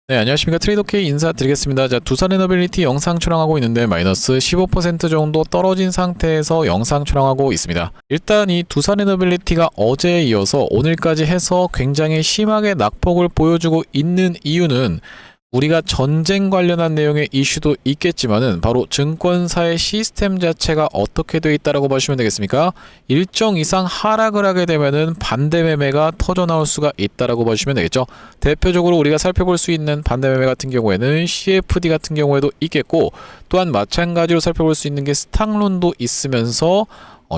네, 안녕하십니까. 트레이더K 인사드리겠습니다. 자, 두산에너빌리티 영상 촬영하고 있는데 마이너스 15% 정도 떨어진 상태에서 영상 촬영하고 있습니다. 일단 이 두산에너빌리티가 어제에 이어서 오늘까지 해서 굉장히 심하게 낙폭을 보여주고 있는 이유는 우리가 전쟁 관련한 내용의 이슈도 있겠지만은 바로 증권사의 시스템 자체가 어떻게 되어 있다라고 보시면 되겠습니까? 일정 이상 하락을 하게 되면은 반대 매매가 터져 나올 수가 있다라고 보시면 되겠죠. 대표적으로 우리가 살펴볼 수 있는 반대 매매 같은 경우에는 CFD 같은 경우에도 있겠고, 또한 마찬가지로 살펴볼 수 있는 게 스탁론도 있으면서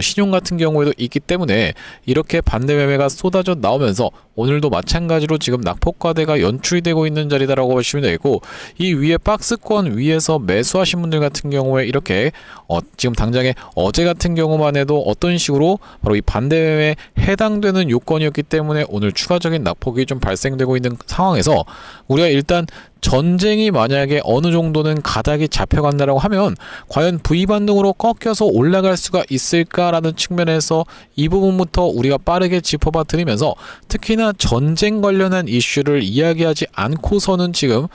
신용 같은 경우에도 있기 때문에 이렇게 반대 매매가 쏟아져 나오면서 오늘도 마찬가지로 지금 낙폭과대가 연출이 되고 있는 자리다라고 보시면 되겠고, 이 위에 박스권 위에서 매수하신 분들 같은 경우에 이렇게 지금 당장에 어제 같은 경우만 해도 어떤 식으로 바로 이 반대 매매에 해당되는 요건이었기 때문에 오늘 추가적인 낙폭이 좀 발생되고 있는 상황에서 우리가 일단 전쟁이 만약에 어느 정도는 가닥이 잡혀간다라고 하면 과연 V반등으로 꺾여서 올라갈 수가 있을까라는 측면에서 이 부분부터 우리가 빠르게 짚어봐 드리면서, 특히나 전쟁 관련한 이슈를 이야기하지 않고서는 지금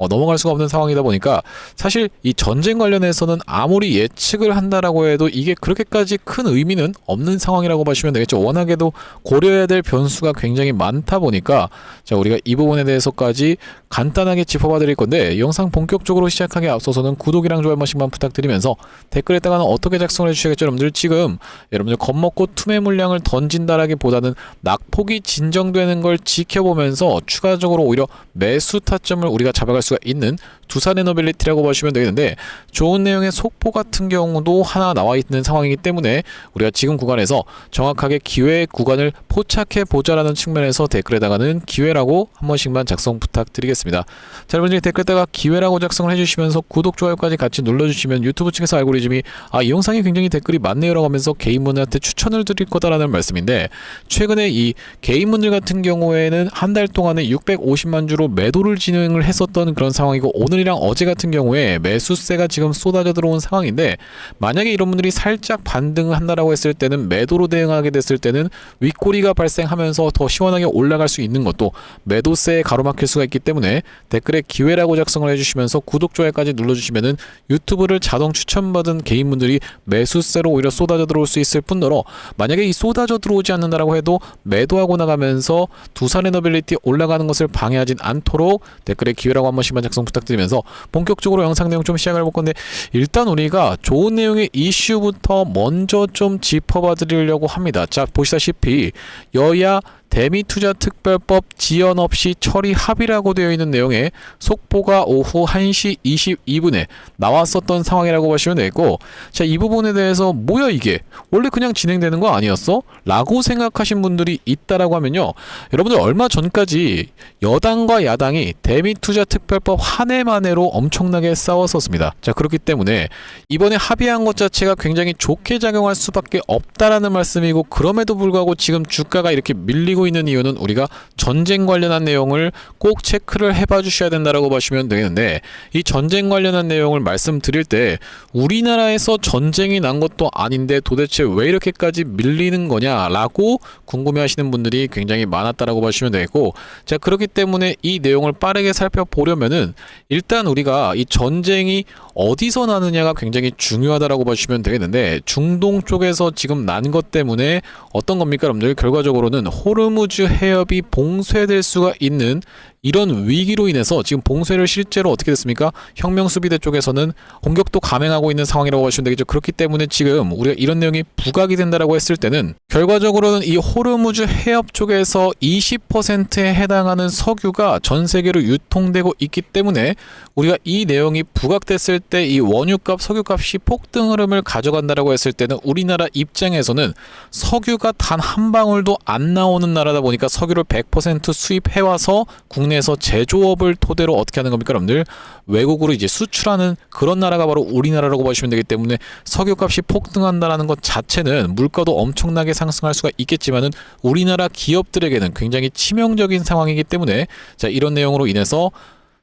넘어갈 수가 없는 상황이다 보니까 사실 이 전쟁 관련해서는 아무리 예측을 한다라고 해도 이게 그렇게까지 큰 의미는 없는 상황이라고 보시면 되겠죠. 워낙에도 고려해야 될 변수가 굉장히 많다 보니까 자, 우리가 이 부분에 대해서까지 간단하게 짚어봐 드릴 건데, 영상 본격적으로 시작하기 앞서서는 구독이랑 좋아요 한 번씩만 부탁드리면서 댓글에다가는 어떻게 작성을 해주시겠죠. 여러분들 지금 여러분들 겁먹고 투매 물량을 던진다라기보다는 낙폭이 진정되는 걸 지켜보면서 추가적으로 오히려 매수 타점을 우리가 잡아갈 수가 있는 두산에너빌리티라고 보시면 되겠는데, 좋은 내용의 속보 같은 경우도 하나 나와 있는 상황이기 때문에 우리가 지금 구간에서 정확하게 기회 구간을 포착해 보자라는 측면에서 댓글에다가는 기회라고 한 번씩만 작성 부탁드리겠습니다. 자, 여러분들이 댓글에다가 기회라고 작성을 해주시면서 구독, 좋아요까지 같이 눌러주시면 유튜브 측에서 알고리즘이 이 영상이 굉장히 댓글이 많네요 라고 하면서 개인분들한테 추천을 드릴 거다라는 말씀인데, 최근에 이 개인분들 같은 경우에는 한 달 동안에 650만 주로 매도를 진행을 했었던 그런 상황이고, 오늘이랑 어제 같은 경우에 매수세가 지금 쏟아져 들어온 상황인데, 만약에 이런 분들이 살짝 반등을 한다라고 했을 때는 매도로 대응하게 됐을 때는 윗꼬리가 발생하면서 더 시원하게 올라갈 수 있는 것도 매도세에 가로막힐 수가 있기 때문에 댓글에 기회라고 작성을 해주시면서 구독, 좋아요까지 눌러주시면은 유튜브를 자동 추천받은 개인분들이 매수세로 오히려 쏟아져 들어올 수 있을 뿐더러, 만약에 이 쏟아져 들어오지 않는다라고 해도 매도하고 나가면서 두산에너빌리티 올라가는 것을 방해하진 않도록 댓글에 기회라고 한 번씩만 작성 부탁드리면서 본격적으로 영상 내용 좀 시작을 해볼 건데, 일단 우리가 좋은 내용의 이슈부터 먼저 좀 짚어봐 드리려고 합니다. 자, 보시다시피 여야 대미투자특별법 지연 없이 처리 합의라고 되어 있는 내용의 속보가 오후 1시 22분에 나왔었던 상황이라고 보시면 되겠고, 자, 이 부분에 대해서 뭐야 이게 원래 그냥 진행되는 거 아니었어? 라고 생각하신 분들이 있다라고 하면요, 여러분들 얼마 전까지 여당과 야당이 대미투자특별법 한 해 만에로 엄청나게 싸웠었습니다. 자, 그렇기 때문에 이번에 합의한 것 자체가 굉장히 좋게 작용할 수밖에 없다라는 말씀이고, 그럼에도 불구하고 지금 주가가 이렇게 밀리고 있는 이유는 우리가 전쟁 관련한 내용을 꼭 체크를 해봐 주셔야 된다라고 보시면 되겠는데, 이 전쟁 관련한 내용을 말씀드릴 때 우리나라에서 전쟁이 난 것도 아닌데 도대체 왜 이렇게까지 밀리는 거냐라고 궁금해 하시는 분들이 굉장히 많았다라고 보시면 되겠고, 자, 그렇기 때문에 이 내용을 빠르게 살펴보려면은 일단 우리가 이 전쟁이 어디서 나느냐가 굉장히 중요하다라고 보시면 되겠는데, 중동 쪽에서 지금 난 것 때문에 어떤 겁니까 여러분들? 결과적으로는 호르무즈 해협이 봉쇄될 수가 있는 이런 위기로 인해서 지금 봉쇄를 실제로 어떻게 됐습니까? 혁명수비대 쪽에서는 공격도 감행하고 있는 상황이라고 보시면 되겠죠. 그렇기 때문에 지금 우리가 이런 내용이 부각이 된다라고 했을 때는 결과적으로는 이 호르무즈 해협 쪽에서 20%에 해당하는 석유가 전 세계로 유통되고 있기 때문에 우리가 이 내용이 부각됐을 때 이 원유값, 석유값이 폭등 흐름을 가져간다라고 했을 때는 우리나라 입장에서는 석유가 단 한 방울도 안 나오는 나라다 보니까 석유를 100% 수입해와서 국내에서 제조업을 토대로 어떻게 하는 겁니까 여러분들? 외국으로 이제 수출하는 그런 나라가 바로 우리나라라고 보시면 되기 때문에 석유값이 폭등한다는 것 자체는 물가도 엄청나게 상승할 수가 있겠지만은 우리나라 기업들에게는 굉장히 치명적인 상황이기 때문에, 자, 이런 내용으로 인해서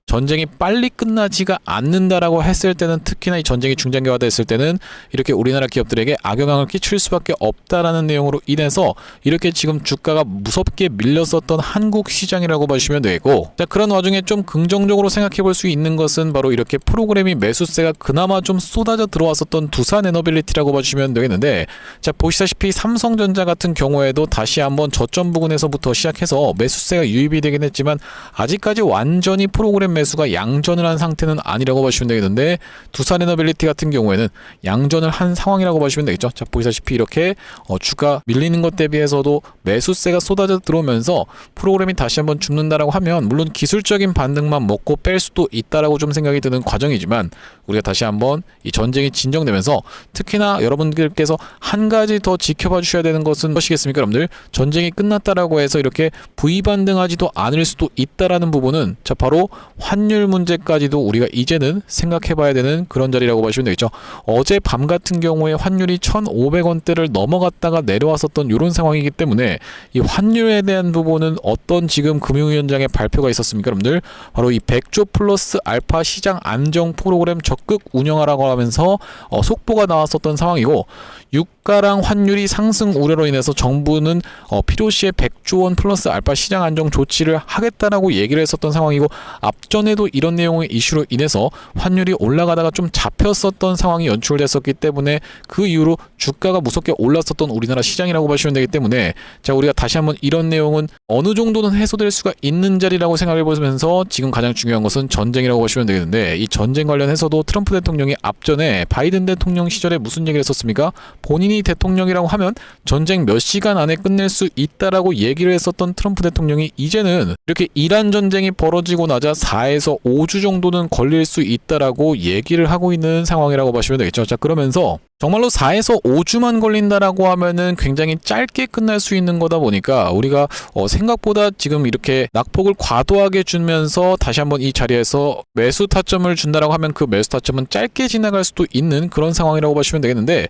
전쟁이 빨리 끝나지가 않는다라고 했을 때는, 특히나 이 전쟁이 중장기화됐을 때는 이렇게 우리나라 기업들에게 악영향을 끼칠 수밖에 없다라는 내용으로 인해서 이렇게 지금 주가가 무섭게 밀렸었던 한국 시장이라고 보시면 되고, 자, 그런 와중에 좀 긍정적으로 생각해 볼 수 있는 것은 바로 이렇게 프로그래밍 매수세가 그나마 좀 쏟아져 들어왔었던 두산에너빌리티라고 보시면 되겠는데, 자, 보시다시피 삼성전자 같은 경우에도 다시 한번 저점 부근에서부터 시작해서 매수세가 유입이 되긴 했지만 아직까지 완전히 프로그램 매수가 양전을 한 상태는 아니라고 보시면 되겠는데, 두산에너빌리티 같은 경우에는 양전을 한 상황이라고 보시면 되겠죠. 자, 보시다시피 이렇게 주가 밀리는 것 대비해서도 매수세가 쏟아져 들어오면서 프로그램이 다시 한번 죽는다라고 하면, 물론 기술적인 반등만 먹고 뺄 수도 있다라고 좀 생각이 드는 과정이지만, 우리가 다시 한번 이 전쟁이 진정되면서 특히나 여러분들께서 한 가지 더 지켜봐 주셔야 되는 것은 무엇이겠습니까? 여러분들, 전쟁이 끝났다라고 해서 이렇게 V반등하지도 않을 수도 있다라는 부분은, 자, 바로 환율 문제까지도 우리가 이제는 생각해 봐야 되는 그런 자리라고 보시면 되겠죠. 어제 밤 같은 경우에 환율이 1,500원대를 넘어갔다가 내려왔었던 이런 상황이기 때문에 이 환율에 대한 부분은 어떤 지금 금융위원장의 발표가 있었습니까? 여러분들, 바로 이 100조 플러스 알파 시장 안정 프로그램 적극 운영하라고 하면서 속보가 나왔었던 상황이고, 유가랑 환율이 상승 우려로 인해서 정부는 필요시에 100조 원 플러스 알파 시장 안정 조치를 하겠다라고 얘기를 했었던 상황이고, 앞전에도 이런 내용의 이슈로 인해서 환율이 올라가다가 좀 잡혔었던 상황이 연출됐었기 때문에 그 이후로 주가가 무섭게 올랐었던 우리나라 시장이라고 보시면 되기 때문에, 자, 우리가 다시 한번 이런 내용은 어느 정도는 해소될 수가 있는 자리라고 생각해 보면서 지금 가장 중요한 것은 전쟁이라고 보시면 되겠는데, 이 전쟁 관련해서도 트럼프 대통령이 앞전에 바이든 대통령 시절에 무슨 얘기를 했었습니까? 본인이 대통령이라고 하면 전쟁 몇 시간 안에 끝낼 수 있다라고 얘기를 했었던 트럼프 대통령이 이제는 이렇게 이란 전쟁이 벌어지고 나자 4에서 5주 정도는 걸릴 수 있다라고 얘기를 하고 있는 상황이라고 보시면 되겠죠. 자, 그러면서 정말로 4에서 5주만 걸린다라고 하면은 굉장히 짧게 끝날 수 있는 거다 보니까 우리가 생각보다 지금 이렇게 낙폭을 과도하게 주면서 다시 한번 이 자리에서 매수 타점을 준다라고 하면 그 매수 타점은 짧게 지나갈 수도 있는 그런 상황이라고 보시면 되겠는데,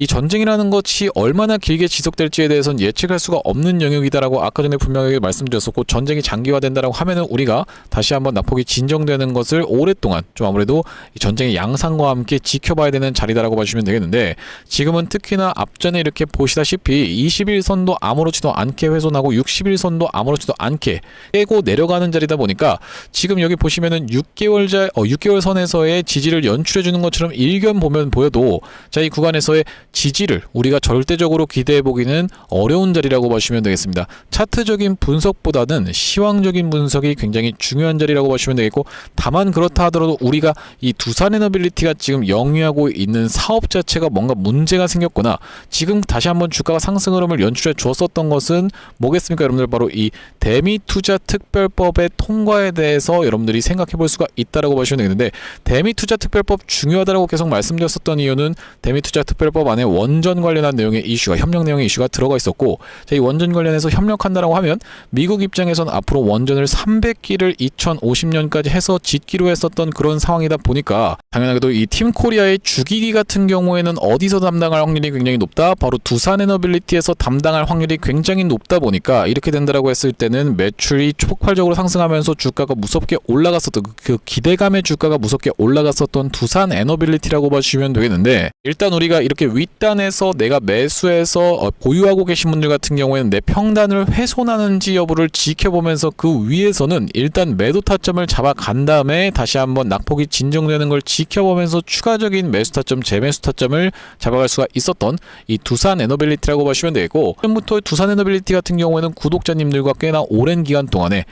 이 전쟁이라는 것이 얼마나 길게 지속될지에 대해서는 예측할 수가 없는 영역이다라고 아까 전에 분명하게 말씀드렸었고, 전쟁이 장기화된다라고 하면은 우리가 다시 한번 낙폭이 진정되는 것을 오랫동안 좀 아무래도 이 전쟁의 양상과 함께 지켜봐야 되는 자리다라고 보시면 되겠는데, 지금은 특히나 앞전에 이렇게 보시다시피 21선도 아무렇지도 않게 훼손하고 61선도 아무렇지도 않게 깨고 내려가는 자리다 보니까 지금 여기 보시면은 6개월 선에서의 지지를 연출해 주는 것처럼 일견 보면 보여도, 자, 이 구간에서의 지지를 우리가 절대적으로 기대해 보기는 어려운 자리라고 보시면 되겠습니다. 차트적인 분석보다는 시황적인 분석이 굉장히 중요한 자리라고 보시면 되겠고, 다만 그렇다 하더라도 우리가 이 두산에너빌리티가 지금 영위하고 있는 사업 자체가 뭔가 문제가 생겼거나 지금 다시 한번 주가가 상승 흐름을 연출해 주었었던 것은 뭐겠습니까? 여러분들, 바로 이 대미투자특별법의 통과에 대해서 여러분들이 생각해 볼 수가 있다라고 보시면 되겠는데, 대미투자특별법 중요하다고 계속 말씀드렸었던 이유는 대미투자특별법 안에 원전 관련한 내용의 이슈가, 협력 내용의 이슈가 들어가 있었고, 자, 이 원전 관련해서 협력한다라고 하면 미국 입장에서는 앞으로 원전을 300기를 2050년까지 해서 짓기로 했었던 그런 상황이다 보니까 당연하게도 이 팀코리아의 주기기 같은 경우에는 어디서 담당할 확률이 굉장히 높다? 바로 두산에너빌리티에서 담당할 확률이 굉장히 높다 보니까 이렇게 된다라고 했을 때는 매출이 폭발적으로 상승하면서 주가가 무섭게 올라갔었던 그 기대감의 주가가 무섭게 올라갔었던 두산에너빌리티라고 보시면 되겠는데, 일단 우리가 이렇게 윗단에서 내가 매수해서 보유하고 계신 분들 같은 경우에는 내 평단을 훼손하는지 여부를 지켜보면서 그 위에서는 일단 매도 타점을 잡아간 다음에 다시 한번 낙폭이 진정되는 걸 지켜보면서 추가적인 매수 타점, 재매수 타점을 잡아갈 수가 있었던 이 두산에너빌리티라고 보시면 되겠고, 처음부터 두산에너빌리티 같은 경우에는 구독자님들과 꽤나 오랜 기간 동안에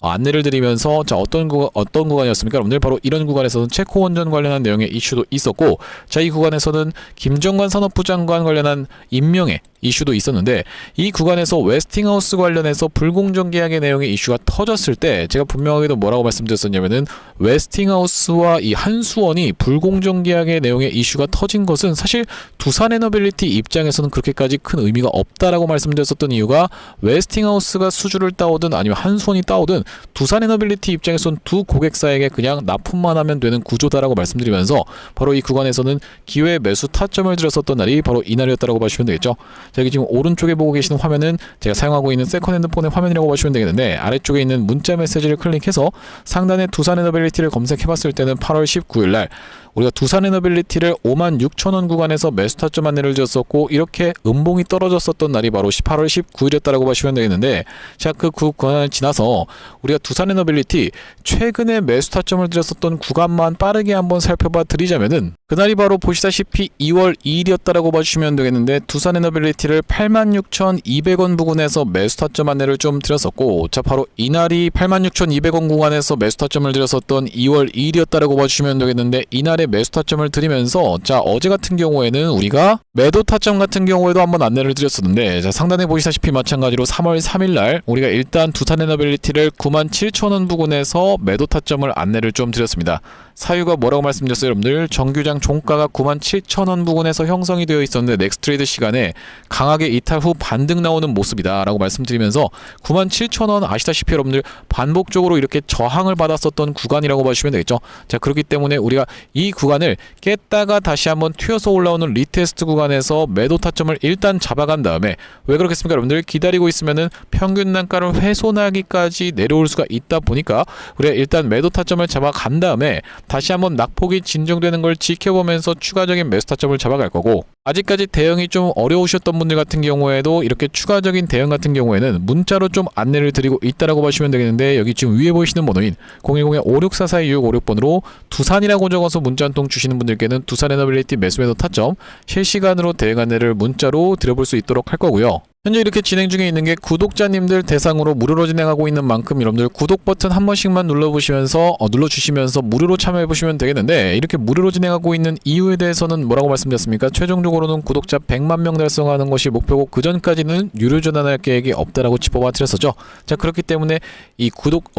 안내를 드리면서, 자, 어떤 구간이었습니까? 여러분들, 바로 이런 구간에서는 체코 원전 관련한 내용의 이슈도 있었고, 자, 이 구간에서는 김정관 산업부 장관 관련한 임명의 이슈도 있었는데, 이 구간에서 웨스팅하우스 관련해서 불공정 계약의 내용의 이슈가 터졌을 때 제가 분명하게도 뭐라고 말씀드렸었냐면은, 웨스팅하우스와 이 한수원이 불공정 계약의 내용의 이슈가 터진 것은 사실 두산에너빌리티 입장에서는 그렇게까지 큰 의미가 없다라고 말씀드렸었던 이유가, 웨스팅하우스가 수주를 따오든 아니면 한수원이 따오든 두산에너빌리티 입장에서는 두 고객사에게 그냥 납품만 하면 되는 구조다라고 말씀드리면서 바로 이 구간에서는 기회 매수 타점을 들였었던 날이 바로 이날이었다라고 보시면 되겠죠. 자, 여기 지금 오른쪽에 보고 계시는 화면은 제가 사용하고 있는 세컨 핸드폰의 화면이라고 보시면 되겠는데, 아래쪽에 있는 문자 메시지를 클릭해서 상단에 두산 에너빌리티를 검색해봤을 때는 8월 19일날 우리가 두산 에너빌리티를 56,000원 구간에서 매수 타점 안내를 드렸었고, 이렇게 음봉이 떨어졌었던 날이 바로 8월 19일이었다라고 보시면 되겠는데, 자, 그 구간을 지나서 우리가 두산 에너빌리티 최근에 매수 타점을 드렸었던 구간만 빠르게 한번 살펴봐 드리자면은, 그날이 바로 보시다시피 2월 2일이었다라고 봐주시면 되겠는데, 두산 에너빌리티를 86,200원 부근에서 매수 타점 안내를 좀 드렸었고, 자, 바로 이날이 86,200원 구간에서 매수 타점을 드렸었던 2월 2일이었다라고 봐주시면 되겠는데, 이날의 매수 타점을 드리면서, 자, 어제 같은 경우에는 우리가 매도 타점 같은 경우에도 한번 안내를 드렸었는데, 자, 상단에 보시다시피 마찬가지로 3월 3일날 우리가 일단 두산 에너빌리티를 97,000원 부근에서 매도 타점을 안내를 좀 드렸습니다. 사유가 뭐라고 말씀드렸어요, 여러분들? 정규장 종가가 97,000원 부근에서 형성이 되어 있었는데 넥스트레이드 시간에 강하게 이탈 후 반등 나오는 모습이다 라고 말씀드리면서, 97,000원 아시다시피 여러분들 반복적으로 이렇게 저항을 받았었던 구간이라고 봐주시면 되겠죠. 자, 그렇기 때문에 우리가 이 구간을 깼다가 다시 한번 튀어서 올라오는 리테스트 구간에서 매도 타점을 일단 잡아간 다음에, 왜 그렇겠습니까 여러분들? 기다리고 있으면은 평균 단가를 훼손하기까지 내려올 수가 있다 보니까 우리가 일단 매도 타점을 잡아간 다음에 다시 한번 낙폭이 진정되는 걸 지켜보면서 추가적인 매수 타점을 잡아갈 거고, 아직까지 대응이 좀 어려우셨던 분들 같은 경우에도 이렇게 추가적인 대응 같은 경우에는 문자로 좀 안내를 드리고 있다라고 보시면 되겠는데, 여기 지금 위에 보이시는 번호인 010-5644-2656번으로 두산이라고 적어서 문자 한 통 주시는 분들께는 두산 에너빌리티 매수 매도 타점 실시간으로 대응 안내를 문자로 드려볼 수 있도록 할 거고요. 현재 이렇게 진행 중에 있는 게 구독자님들 대상으로 무료로 진행하고 있는 만큼 여러분들 구독 버튼 한 번씩만 눌러주시면서 무료로 참여해보시면 되겠는데, 이렇게 무료로 진행하고 있는 이유에 대해서는 뭐라고 말씀드렸습니까? 최종적으로는 구독자 100만 명 달성하는 것이 목표고, 그 전까지는 유료 전환할 계획이 없다라고 짚어봐 드렸었죠. 자, 그렇기 때문에 이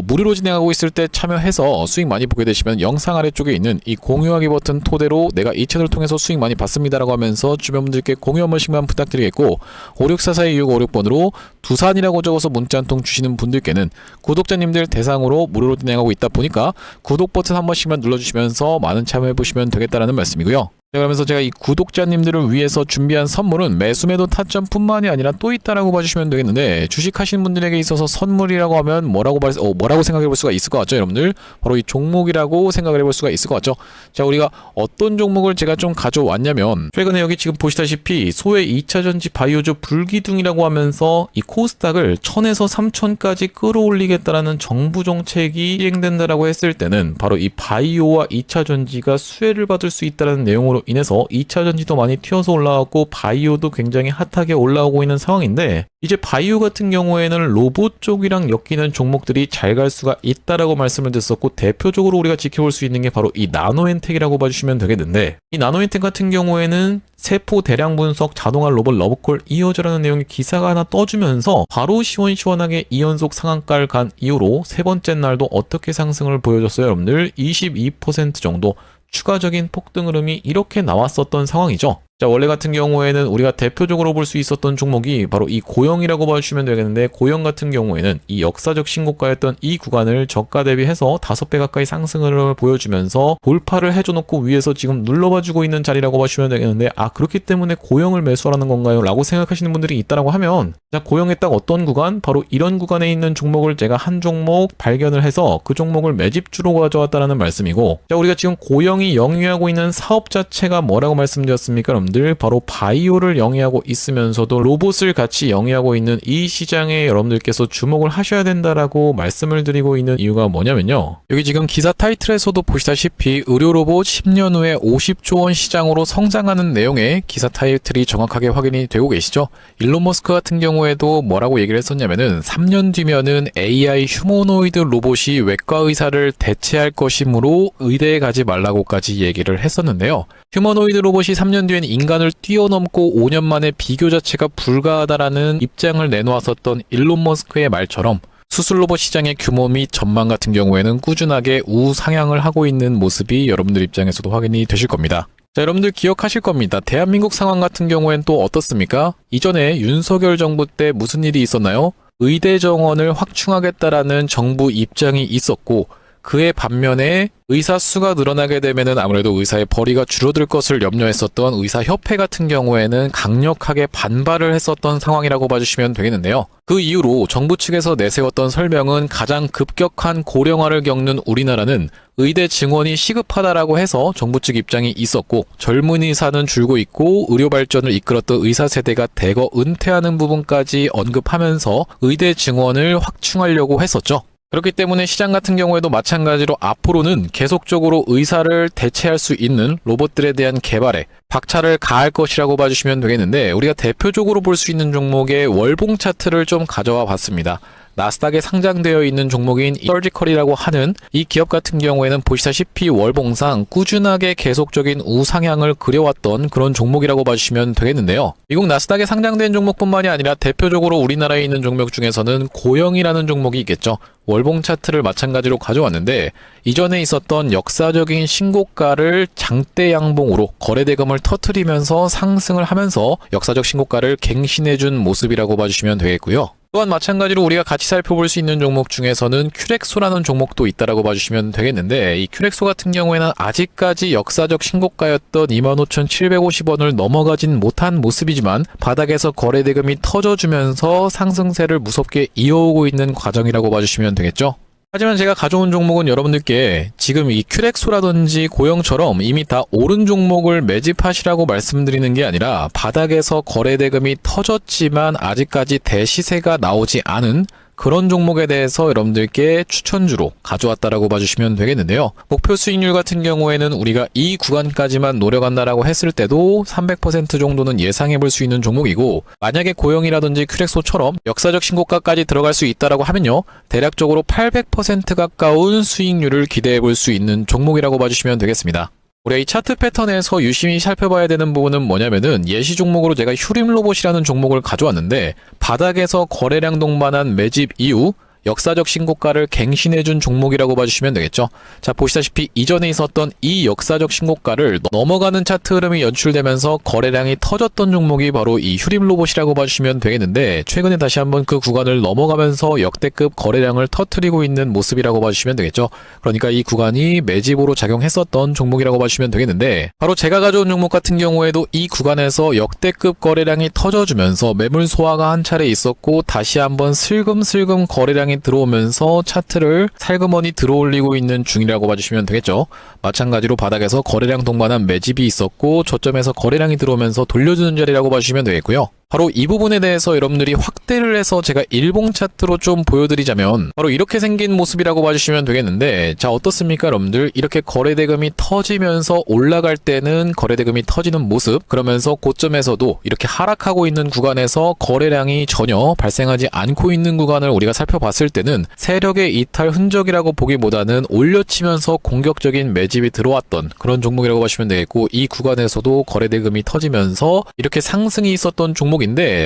무료로 진행하고 있을 때 참여해서 수익 많이 보게 되시면 영상 아래쪽에 있는 이 공유하기 버튼 토대로 내가 이 채널을 통해서 수익 많이 봤습니다라고 하면서 주변 분들께 공유 한 번씩만 부탁드리겠고, 5644-2656번으로 두산이라고 적어서 문자 한 통 주시는 분들께는 구독자님들 대상으로 무료로 진행하고 있다 보니까 구독 버튼 한 번씩만 눌러주시면서 많은 참여해보시면 되겠다라는 말씀이고요. 그러면서 제가 이 구독자님들을 위해서 준비한 선물은 매수 매도 타점뿐만이 아니라 또 있다라고 봐주시면 되겠는데, 주식하시는 분들에게 있어서 선물이라고 하면 뭐라고 생각해 볼 수가 있을 것 같죠, 여러분들? 바로 이 종목이라고 생각을 해볼 수가 있을 것 같죠. 자, 우리가 어떤 종목을 제가 좀 가져왔냐면, 최근에 여기 지금 보시다시피 소외 2차전지 바이오주 불기둥이라고 하면서 이 코스닥을 1000에서 3000까지 끌어올리겠다라는 정부 정책이 시행된다라고 했을 때는 바로 이 바이오와 2차전지가 수혜를 받을 수 있다는 내용으로 인해서 2차전지도 많이 튀어서 올라왔고 바이오도 굉장히 핫하게 올라오고 있는 상황인데, 이제 바이오 같은 경우에는 로봇 쪽이랑 엮이는 종목들이 잘 갈 수가 있다라고 말씀을 드렸었고, 대표적으로 우리가 지켜볼 수 있는 게 바로 이 나노엔텍이라고 봐주시면 되겠는데, 이 나노엔텍 같은 경우에는 세포 대량 분석 자동화 로봇 러브콜 이어져라는 내용의 기사가 하나 떠주면서 바로 시원시원하게 2연속 상한가를 간 이후로 세 번째 날도 어떻게 상승을 보여줬어요, 여러분들? 22% 정도 추가적인 폭등 흐름이 이렇게 나왔었던 상황이죠. 자, 원래 같은 경우에는 우리가 대표적으로 볼 수 있었던 종목이 바로 이 고영이라고 봐주시면 되겠는데, 고영 같은 경우에는 이 역사적 신고가였던 이 구간을 저가 대비해서 5배 가까이 상승을 보여주면서 돌파를 해줘놓고 위에서 지금 눌러봐주고 있는 자리라고 봐주시면 되겠는데, 아, 그렇기 때문에 고영을 매수하라는 건가요? 라고 생각하시는 분들이 있다라고 하면, 자, 고영에 딱 어떤 구간? 바로 이런 구간에 있는 종목을 제가 한 종목 발견을 해서 그 종목을 매집주로 가져왔다라는 말씀이고, 자, 우리가 지금 고영이 영위하고 있는 사업 자체가 뭐라고 말씀드렸습니까? 바로 바이오를 영위하고 있으면서도 로봇을 같이 영위하고 있는 이 시장에 여러분들께서 주목을 하셔야 된다라고 말씀을 드리고 있는 이유가 뭐냐면요, 여기 지금 기사 타이틀에서도 보시다시피 의료로봇 10년 후에 50조 원 시장으로 성장하는 내용의 기사 타이틀이 정확하게 확인이 되고 계시죠. 일론 머스크 같은 경우에도 뭐라고 얘기를 했었냐면은 3년 뒤면은 AI 휴머노이드 로봇이 외과 의사를 대체할 것이므로 의대에 가지 말라고까지 얘기를 했었는데요. 휴머노이드 로봇이 3년 뒤엔 인간을 뛰어넘고 5년 만에 비교 자체가 불가하다라는 입장을 내놓았었던 일론 머스크의 말처럼 수술 로봇 시장의 규모 및 전망 같은 경우에는 꾸준하게 우상향을 하고 있는 모습이 여러분들 입장에서도 확인이 되실 겁니다. 자, 여러분들 기억하실 겁니다. 대한민국 상황 같은 경우엔 또 어떻습니까? 이전에 윤석열 정부 때 무슨 일이 있었나요? 의대 정원을 확충하겠다라는 정부 입장이 있었고, 그의 반면에 의사 수가 늘어나게 되면은 아무래도 의사의 벌이가 줄어들 것을 염려했었던 의사협회 같은 경우에는 강력하게 반발을 했었던 상황이라고 봐주시면 되겠는데요. 그 이후로 정부 측에서 내세웠던 설명은 가장 급격한 고령화를 겪는 우리나라는 의대 증원이 시급하다라고 해서 정부 측 입장이 있었고, 젊은 의사는 줄고 있고 의료 발전을 이끌었던 의사 세대가 대거 은퇴하는 부분까지 언급하면서 의대 증원을 확충하려고 했었죠. 그렇기 때문에 시장 같은 경우에도 마찬가지로 앞으로는 계속적으로 의사를 대체할 수 있는 로봇들에 대한 개발에 박차를 가할 것이라고 봐주시면 되겠는데, 우리가 대표적으로 볼 수 있는 종목의 월봉 차트를 좀 가져와 봤습니다. 나스닥에 상장되어 있는 종목인 서지컬이라고 하는 이 기업 같은 경우에는 보시다시피 월봉상 꾸준하게 계속적인 우상향을 그려왔던 그런 종목이라고 봐주시면 되겠는데요. 미국 나스닥에 상장된 종목뿐만이 아니라 대표적으로 우리나라에 있는 종목 중에서는 고영이라는 종목이 있겠죠. 월봉 차트를 마찬가지로 가져왔는데, 이전에 있었던 역사적인 신고가를 장대 양봉으로 거래대금을 터트리면서 상승을 하면서 역사적 신고가를 갱신해준 모습이라고 봐주시면 되겠고요. 또한 마찬가지로 우리가 같이 살펴볼 수 있는 종목 중에서는 큐렉소라는 종목도 있다라고 봐주시면 되겠는데, 이 큐렉소 같은 경우에는 아직까지 역사적 신고가였던 25,750원을 넘어가진 못한 모습이지만 바닥에서 거래대금이 터져주면서 상승세를 무섭게 이어오고 있는 과정이라고 봐주시면 되겠죠. 하지만 제가 가져온 종목은 여러분들께 지금 이 큐렉소라든지 고영처럼 이미 다 오른 종목을 매집하시라고 말씀드리는 게 아니라, 바닥에서 거래대금이 터졌지만 아직까지 대시세가 나오지 않은 그런 종목에 대해서 여러분들께 추천주로 가져왔다라고 봐주시면 되겠는데요. 목표 수익률 같은 경우에는 우리가 이 구간까지만 노려간다라고 했을 때도 300% 정도는 예상해 볼 수 있는 종목이고, 만약에 고영이라든지 큐렉소처럼 역사적 신고가까지 들어갈 수 있다라고 하면요, 대략적으로 800% 가까운 수익률을 기대해 볼 수 있는 종목이라고 봐주시면 되겠습니다. 우리가 이 차트 패턴에서 유심히 살펴봐야 되는 부분은 뭐냐면은, 예시 종목으로 제가 휴림로봇이라는 종목을 가져왔는데, 바닥에서 거래량 동반한 매집 이후 역사적 신고가를 갱신해준 종목이라고 봐주시면 되겠죠. 자, 보시다시피 이전에 있었던 이 역사적 신고가를 넘어가는 차트 흐름이 연출되면서 거래량이 터졌던 종목이 바로 이 휴림로봇이라고 봐주시면 되겠는데, 최근에 다시 한번 그 구간을 넘어가면서 역대급 거래량을 터뜨리고 있는 모습이라고 봐주시면 되겠죠. 그러니까 이 구간이 매집으로 작용했었던 종목이라고 봐주시면 되겠는데, 바로 제가 가져온 종목 같은 경우에도 이 구간에서 역대급 거래량이 터져주면서 매물 소화가 한 차례 있었고, 다시 한번 슬금슬금 거래량이 들어오면서 차트를 살그머니 들어올리고 있는 중이라고 봐주시면 되겠죠. 마찬가지로 바닥에서 거래량 동반한 매집이 있었고, 저점에서 거래량이 들어오면서 돌려주는 자리라고 봐주시면 되겠고요. 바로 이 부분에 대해서 여러분들이 확대를 해서 제가 일봉 차트로 좀 보여드리자면, 바로 이렇게 생긴 모습이라고 봐주시면 되겠는데, 자, 어떻습니까 여러분들? 이렇게 거래대금이 터지면서 올라갈 때는 거래대금이 터지는 모습, 그러면서 고점에서도 이렇게 하락하고 있는 구간에서 거래량이 전혀 발생하지 않고 있는 구간을 우리가 살펴봤을 때는 세력의 이탈 흔적이라고 보기보다는 올려치면서 공격적인 매집이 들어왔던 그런 종목이라고 보시면 되겠고, 이 구간에서도 거래대금이 터지면서 이렇게 상승이 있었던 종목인데,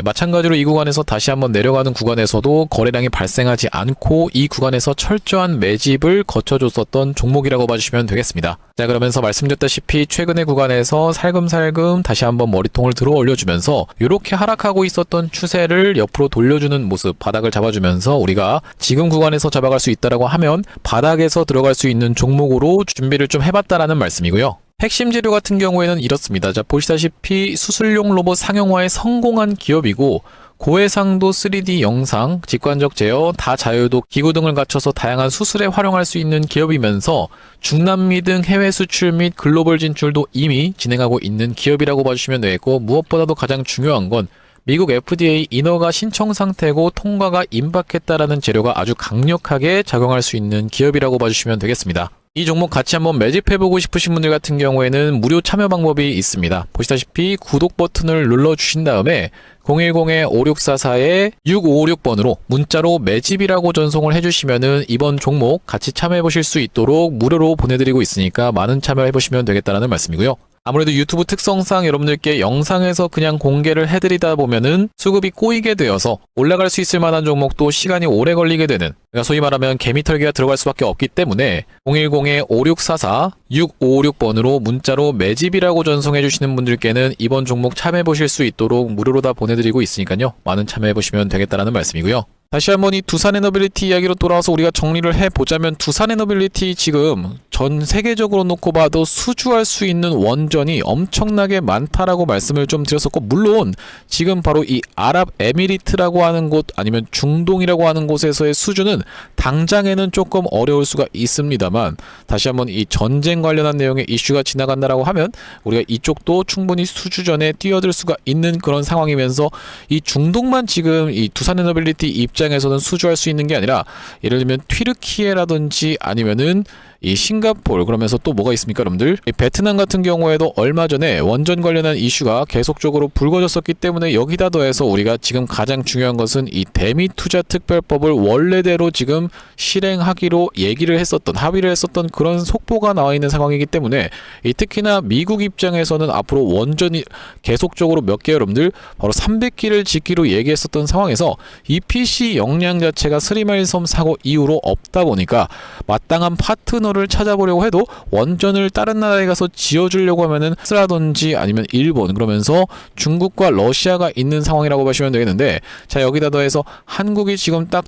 마찬가지로 이 구간에서 다시 한번 내려가는 구간에서도 거래량이 발생하지 않고 이 구간에서 철저한 매집을 거쳐줬었던 종목이라고 봐주시면 되겠습니다. 자, 그러면서 말씀드렸다시피 최근의 구간에서 살금살금 다시 한번 머리통을 들어 올려주면서 이렇게 하락하고 있었던 추세를 옆으로 돌려주는 모습, 바닥을 잡아주면서 우리가 지금 구간에서 잡아갈 수 있다라고 하면 바닥에서 들어갈 수 있는 종목으로 준비를 좀 해봤다라는 말씀이고요. 핵심 재료 같은 경우에는 이렇습니다. 자, 보시다시피 수술용 로봇 상용화에 성공한 기업이고, 고해상도 3D 영상, 직관적 제어, 다자유도 기구 등을 갖춰서 다양한 수술에 활용할 수 있는 기업이면서 중남미 등 해외 수출 및 글로벌 진출도 이미 진행하고 있는 기업이라고 봐주시면 되겠고, 무엇보다도 가장 중요한 건 미국 FDA 인허가 신청 상태고 통과가 임박했다라는 재료가 아주 강력하게 작용할 수 있는 기업이라고 봐주시면 되겠습니다. 이 종목 같이 한번 매집해보고 싶으신 분들 같은 경우에는 무료 참여 방법이 있습니다. 보시다시피 구독 버튼을 눌러주신 다음에 010-5644-6556번으로 문자로 매집이라고 전송을 해주시면은 이번 종목 같이 참여해보실 수 있도록 무료로 보내드리고 있으니까 많은 참여해보시면 되겠다라는 말씀이고요. 아무래도 유튜브 특성상 여러분들께 영상에서 그냥 공개를 해드리다 보면은 수급이 꼬이게 되어서 올라갈 수 있을 만한 종목도 시간이 오래 걸리게 되는 그러니까 소위 말하면 개미털기가 들어갈 수밖에 없기 때문에 010-5644-6556번으로 문자로 매집이라고 전송해 주시는 분들께는 이번 종목 참여해 보실 수 있도록 무료로 다 보내드리고 있으니까요. 많은 참여해 보시면 되겠다라는 말씀이고요. 다시 한번 이 두산에너빌리티 이야기로 돌아와서 우리가 정리를 해보자면, 두산에너빌리티 지금 전 세계적으로 놓고 봐도 수주할 수 있는 원전이 엄청나게 많다라고 말씀을 좀 드렸었고, 물론 지금 바로 이 아랍에미리트라고 하는 곳 아니면 중동이라고 하는 곳에서의 수주는 당장에는 조금 어려울 수가 있습니다만, 다시 한번 이 전쟁 관련한 내용의 이슈가 지나간다라고 하면 우리가 이쪽도 충분히 수주전에 뛰어들 수가 있는 그런 상황이면서, 이 중동만 지금 이 두산에너빌리티 입장에서는 수주할 수 있는 게 아니라, 예를 들면 튀르키예라든지 아니면은 이 싱가포르, 그러면서 또 뭐가 있습니까 여러분들? 이 베트남 같은 경우에도 얼마 전에 원전 관련한 이슈가 계속적으로 불거졌었기 때문에, 여기다 더해서 우리가 지금 가장 중요한 것은 이 대미투자특별법을 원래대로 지금 실행하기로 얘기를 했었던, 합의를 했었던 그런 속보가 나와 있는 상황이기 때문에, 이 특히나 미국 입장에서는 앞으로 원전이 계속적으로 몇 개 여러분들 바로 300기를 짓기로 얘기했었던 상황에서 EPC 역량 자체가 스리마일섬 사고 이후로 없다 보니까 마땅한 파트너를 찾아보려고 해도 원전을 다른 나라에 가서 지어주려고 하면은 스라든지 아니면 일본, 그러면서 중국과 러시아가 있는 상황이라고 보시면 되겠는데, 자 여기다 더해서 한국이 지금 딱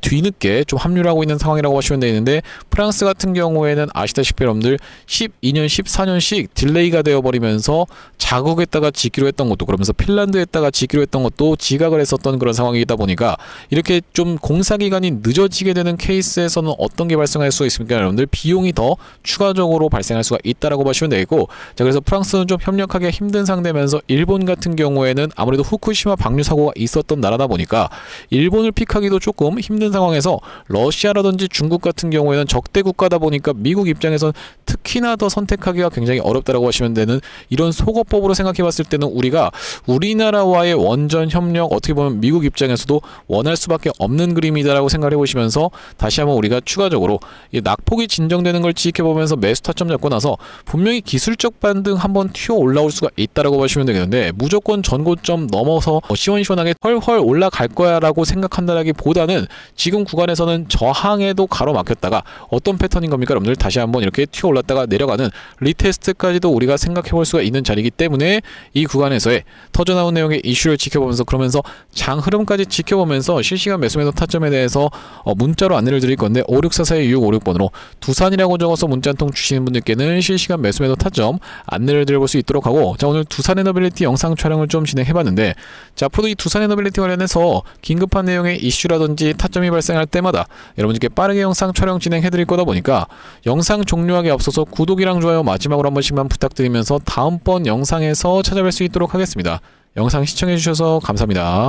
뒤늦게 좀 합류를 하고 있는 상황이라고 보시면 되겠는데, 프랑스 같은 경우에는 아시다시피 여러분들 12년 14년씩 딜레이가 되어버리면서 자국에다가 짓기로 했던 것도, 그러면서 핀란드에다가 짓기로 했던 것도 지각을 했었던 그런 상황이다 보니까, 이렇게 좀 공사 기간이 늦어지게 되는 케이스에서는 어떤 게 발생할 수 있습니까 여러분들? 비용이 더 추가적으로 발생할 수가 있다라고 보시면 되겠고, 자 그래서 프랑스는 좀 협력하기 힘든 상대면서, 일본 같은 경우에는 아무래도 후쿠시마 방류 사고가 있었던 나라다 보니까 일본을 픽하기도 조금 힘든 상황에서, 러시아라든지 중국 같은 경우에는 적대 국가다 보니까 미국 입장에선 특히나 더 선택하기가 굉장히 어렵다라고 하시면 되는, 이런 속어법으로 생각해 봤을 때는 우리가 우리나라와의 원전 협력, 어떻게 보면 미국 입장에서도 원할 수밖에 없는 그림이다라고 생각해 보시면서, 다시 한번 우리가 추가적으로 이 낙폭이 진정되는 걸 지켜보면서 매수 타점 잡고 나서 분명히 기술적 반등 한번 튀어 올라올 수가 있다라고 보시면 되겠는데, 무조건 전고점 넘어서 시원시원하게 헐헐 올라갈 거야 라고 생각한다라기보다는 지금 구간에서는 저항에도 가로막혔다가 어떤 패턴인 겁니까 여러분들? 다시 한번 이렇게 튀어 올랐다가 내려가는 리테스트까지도 우리가 생각해 볼 수가 있는 자리이기 때문에, 이 구간에서의 터져나온 내용의 이슈를 지켜보면서, 그러면서 장 흐름까지 지켜보면서 실시간 매수 매도 타점에 대해서 문자로 안내를 드릴 건데, 5644-6656번으로 두산이라고 적어서 문자 한 통 주시는 분들께는 실시간 매수 매도 타점 안내를 드려볼 수 있도록 하고, 자 오늘 두산에너빌리티 영상 촬영을 좀 진행해봤는데, 자 앞으로도 이 두산에너빌리티 관련해서 긴급한 내용의 이슈라든지 타점이 발생할 때마다 여러분들께 빠르게 영상 촬영 진행해드릴 거다 보니까, 영상 종료하기 앞서서 구독이랑 좋아요 마지막으로 한 번씩만 부탁드리면서 다음번 영상에서 찾아뵐 수 있도록 하겠습니다. 영상 시청해주셔서 감사합니다.